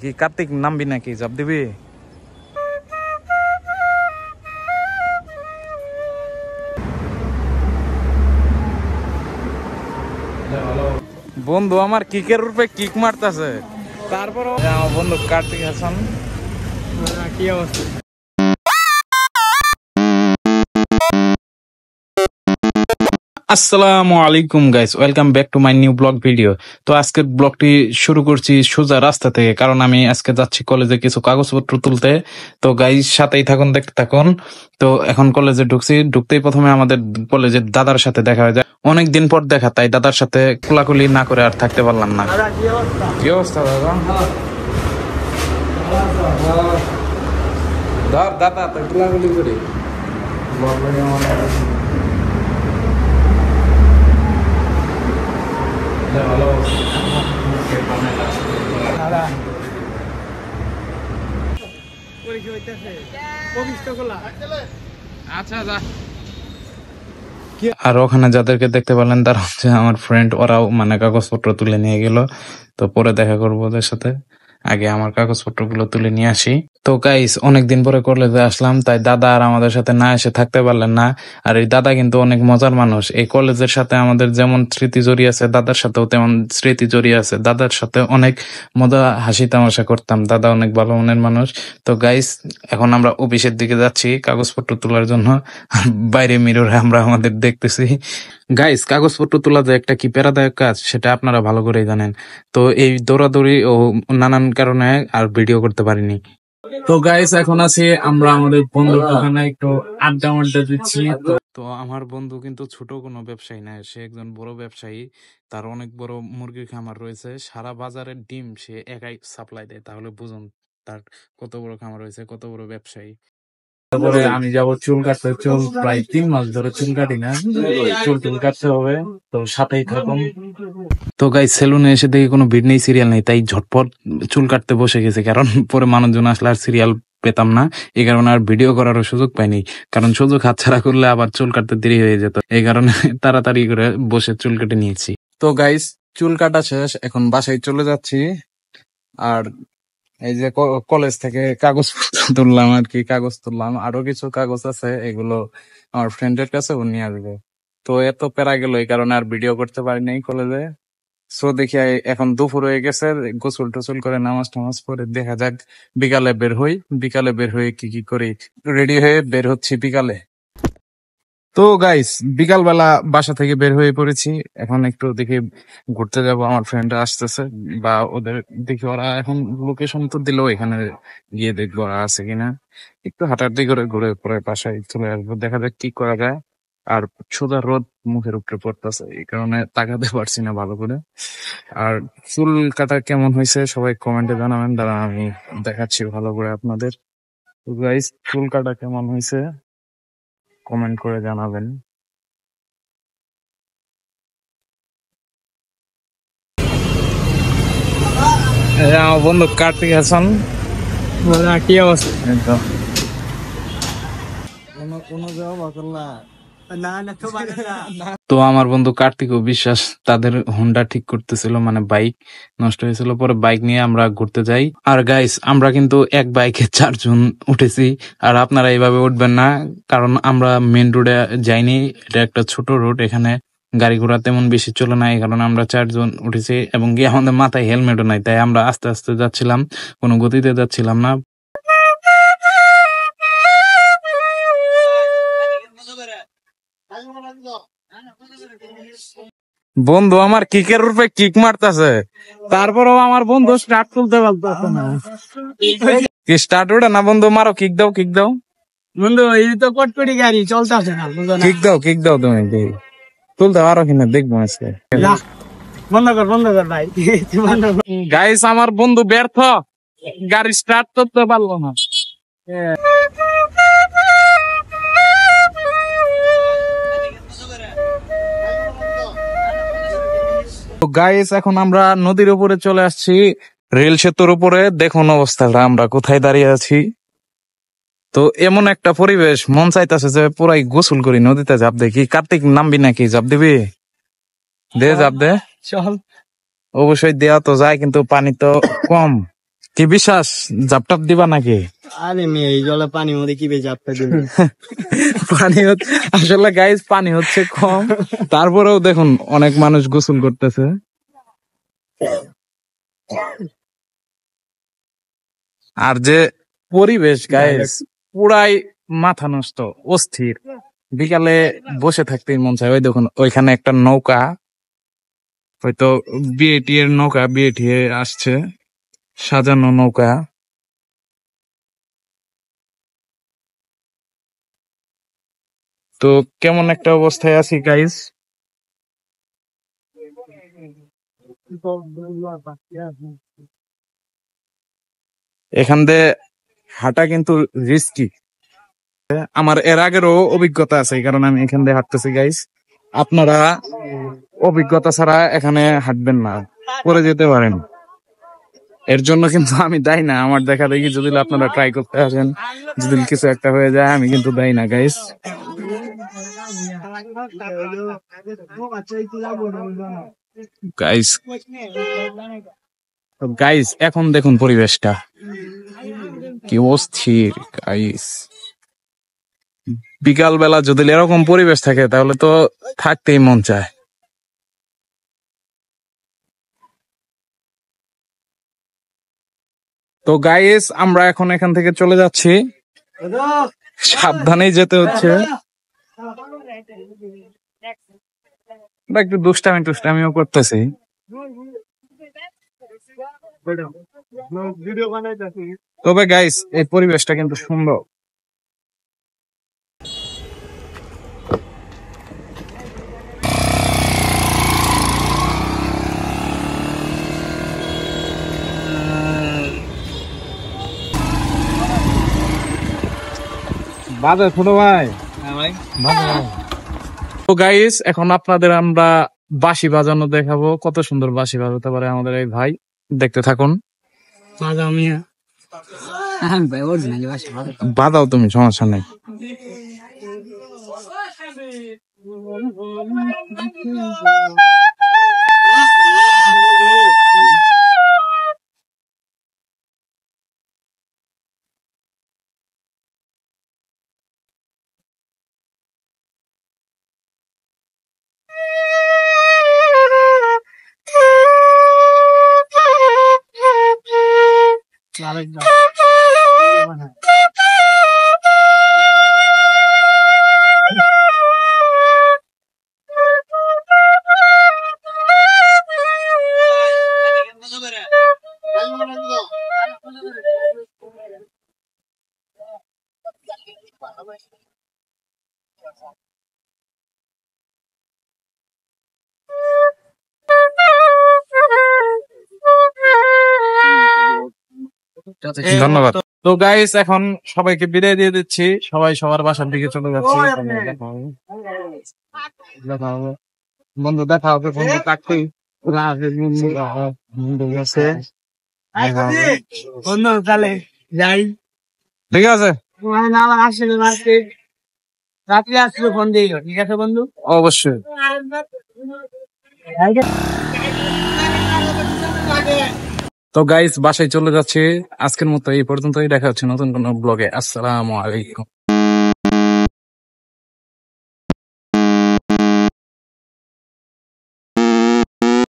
কি কার্তিক নামবি নাকি জব দিবি? বন্ধু আমার কিকের রূপে কিক মারতেছে, তারপর আমার বন্ধু কার্তিক হাসান। কি অবস্থা? আসসালামু আলাইকুম guys, welcome back to my new blog video. তো আজকের ব্লগটি শুরু করছি সোজা রাস্তা থেকে, কারণ আমি আজকে যাচ্ছি কলেজে কিছু কাগজপত্র তুলতে। তো গাইস সাথেই থাকুন, দেখতে থাকুন। তো এখন কলেজে ঢুকতেই প্রথমে আমাদের কলেজের দাদার সাথে দেখা হয়ে যায়। অনেকদিন পর দেখা, তাই দাদার সাথে কোলাকুলি না করে আর থাকতে পারলাম না। কি অবস্থা দাদা? দাদা তো কোলাকুলি করি। আর ওখানে যাদেরকে দেখতে পেলেন তারা হচ্ছে আমার ফ্রেন্ড, ওরাও মানে কাগজপত্র তুলে নিয়ে গেল। তো পরে দেখা করবো ওদের সাথে, আগে আমার কাগজপত্র গুলো তুলে নিয়ে আসি। তো গাইস অনেকদিন পরে কলেজে আসলাম, তাই দাদা আর আমাদের সাথে না এসে থাকতে পারলেন না। আর এই দাদা কিন্তু অনেক মজার মানুষ। এই কলেজের সাথে আমাদের যেমন স্মৃতি জড়িয়ে আছে, দাদার সাথেও তেমন স্মৃতি জড়িয়ে আছে। দাদার সাথে অনেক মজা হাসি তামাশা করতাম, দাদা অনেক ভালো মনের মানুষ। তো গাইস এখন আমরা অফিসের দিকে যাচ্ছি কাগজপত্র তোলার জন্য। আর বাইরে মিররে আমরা আমাদের দেখতেছি। গাইস কাগজপত্র তোলা যে একটা কি প্যারাদায়ক কাজ, সেটা আপনারা ভালো করেই জানেন। তো এই দৌড়াদৌড়ি ও নানান কারণে আর ভিডিও করতে পারিনি। তো গাইস এখন আছি আমরা আমাদের বন্ধুর দোকানে, একটু আড্ডা মাড্ডা দিচ্ছি। তো আমার বন্ধু কিন্তু ছোট কোনো ব্যবসায়ী না, সে একজন বড় ব্যবসায়ী। তার অনেক বড় মুরগির খামার রয়েছে, সারা বাজারের ডিম সে একাই সাপ্লাই দেয়। তাহলে বুঝুন তার কত বড় খামার রয়েছে, কত বড় ব্যবসায়ী। তারপরে আমি যাব চুল কাটতে। চুল প্রায় 3 মাস ধরে চুল কাটি না, চুল কাটতে হবে। তো সাথেই থাকুন। তো গাইস সেলুনে এসে দেখি কোনো ভিড় নেই, সিরিয়াল নেই, তাই ঝটপট চুল কাটতে বসে গেছে। কারণ পরে মানুষজন আসলে আর সিরিয়াল পেতাম না, এই কারণে আর ভিডিও করারও সুযোগ পাইনি। কারণ সুযোগ হাতছাড়া করলে আবার চুল কাটতে দেরি হয়ে যেত, এই কারণে তাড়াতাড়ি করে বসে চুল কেটে নিয়েছি। তো গাইস চুল কাটা শেষ, এখন বাসায় চলে যাচ্ছি। আর এই যে কলেজ থেকে কাগজ তুললাম আর কি, কাগজ তুললাম, আরো কিছু কাগজ আছে, এগুলো আমার ফ্রেন্ডের কাছে ও নিয়ে আসবে। তো এত প্যারা গেল, এই কারণে আর ভিডিও করতে পারি নাই কলেজে। সো দেখি এখন দুপুর হয়ে গেছে, গোসল টোসল করে নামাজ টামাজ পরে দেখা যাক বিকালে বের হই। বিকালে বের হয়ে কি কি করি, রেডি হয়ে বের হচ্ছি বিকালে। তো গাইস বিকাল বেলা বাসা থেকে বের হয়ে পড়েছি। এখন একটু দেখি ঘুরতে যাব, আমার ফ্রেন্ডরা আসতেছে, বা ওদের দেখি ওরা এখন লোকেশন তো দিলো, এখানে গিয়ে দেখবো ওরা আছে কিনা। একটু হাঁটাহাঁটি করে ঘুরে পরে বাসায় চলে আসবো, দেখা যাক কি করা যায়। আর সোজা রোদ মুখের উপরে পড়তেছে, এই কারণে তাকাতে পারছি না ভালো করে। আর চুল কাটা কেমন হয়েছে সবাই কমেন্টে জানাবেন, দাঁড়া আমি দেখাচ্ছি ভালো করে আপনাদের। তো গাইস চুল কাটা কেমন হয়েছে কমেন্ট করে জানাবেন। আমার বন্ধু কার্তিক হাসান। কি অবস্থা? তো আমার বন্ধু কার্তিক ও বিশ্বাস তাদের হোন্ডা ঠিক করতেছিল, মানে বাইক নষ্ট হয়েছিল, পরে বাইক নিয়ে আমরা ঘুরতে যাই। আর গাইস আমরা কিন্তু এক বাইকে 4 জন উঠেছি। আর আপনারা এইভাবে উঠবেন না, কারণ আমরা মেন রোডে যাইনি, এটা একটা ছোট রোড, এখানে গাড়ি ঘোড়া তেমন বেশি চলে না, এই কারণে আমরা 4 জন উঠেছি। এবং কি আমাদের মাথায় হেলমেটও নাই, তাই আমরা আস্তে আস্তে যাচ্ছিলাম, কোনো গতিতে যাচ্ছিলাম না। বন্ধু আমার কিকের রূপে কিক মারতেছে, তারপরেও আমার বন্ধু স্টার্ট তুলতে পারতেছে না। কি স্টার্ট ওঠে না বন্ধু? মারো, কিক দাও, কিক দাও বন্ধু, এই তো কটকটি গাড়ি চলতেছে না, বুঝো না? কিক দাও তুমি তুলতে পারো কিনা দেখবো আজকে। বন্ধ কর ভাই। গাইস আমার বন্ধু ব্যর্থ, গাড়ি স্টার্ট করতে পারলো না। গাইস এখন আমরা নদীর উপরে চলে আসছি, রেল সেতুর উপরে। দেখুন অবস্থাটা, আমরা কোথায় দাঁড়িয়ে আছি। তো এমন একটা পরিবেশ, মন চাইতেছে যে পুরাই গোসল করি, নদীতে ঝাঁপ দেখি। কার্তিক নামবি নাকি? ঝাঁপ দিবি? দে ঝাঁপ দে। চল। অবশ্যই দেওয়া তো যায়, কিন্তু পানি তো কম। কি বিশ্বাস জাপটাপ দিবা নাকি? আরে মেয়ে এই জলে পানির মধ্যে কি বেজে আপনি দিন পানি আসলে গাইস পানি হচ্ছে কম, তারপরেও দেখুন অনেক মানুষ গোসল করতেছে। আর যে পরিবেশ গাইস পুরাই মাথা নষ্ট, অস্থির। বিকালে বসে থাকতেই মন চায়। ওই দেখুন ওইখানে একটা নৌকা, হয়তো বিয়েটি এর নৌকা, বিয়েটি আসছে, সাজানো নৌকা। তো কেমন একটা অবস্থায় আছি গাইস। এখান দিয়ে হাঁটা কিন্তু রিস্কি। আমার এর আগেরও অভিজ্ঞতা আছে, এই কারণে আমি এখান দিয়ে হাঁটতেছি গাইস। আপনারা অভিজ্ঞতা ছাড়া এখানে হাঁটবেন না, পরে যেতে পারেন। এর জন্য কিন্তু আমি দায়ী না, আমার দেখা দেখি যদি আপনারা ট্রাই করতে আসেন, যদি কিছু একটা হয়ে যায় আমি কিন্তু দায়ী না গাইস। গাইস গাইস এখন দেখুন পরিবেশটা কি অস্থির গাইস। বিকাল বেলা যদি এরকম পরিবেশ থাকে তাহলে তো থাকতেই মন চায়। তো গাইস আমরা এখন এখান থেকে চলে যাচ্ছি, সাবধানেই যেতে হচ্ছে। একটু দুষ্টামিও করতেছি। তবে গাইস এই পরিবেশটা কিন্তু সুন্দর। বাজে ছোট ভাই। তো গাইস এখন আপনাদের আমরা বাঁশি বাজানো দেখাবো, কত সুন্দর বাঁশি বাজাতে পারে আমাদের এই ভাই। দেখতে থাকুন। বাজাও তুমি, সমস্যা নেই। ধন্যবাদ। তো গাইস এখন সবাইকে বিদায় দিয়ে দিচ্ছি, সবাই সবার বাসার দিকে চলে যাচ্ছে। বন্ধু দেখা হবে, বন্ধু কাটতেই বন্ধু তাহলে যাই। ঠিক আছে, রাত্রে আসলে ফোন দিও, ঠিক আছে বন্ধু? অবশ্যই। তো গাইস বাসায় চলে যাচ্ছে, আজকের মতো এই পর্যন্তই। দেখা হচ্ছে নতুন কোনো ব্লগে। আসসালামু আলাইকুম।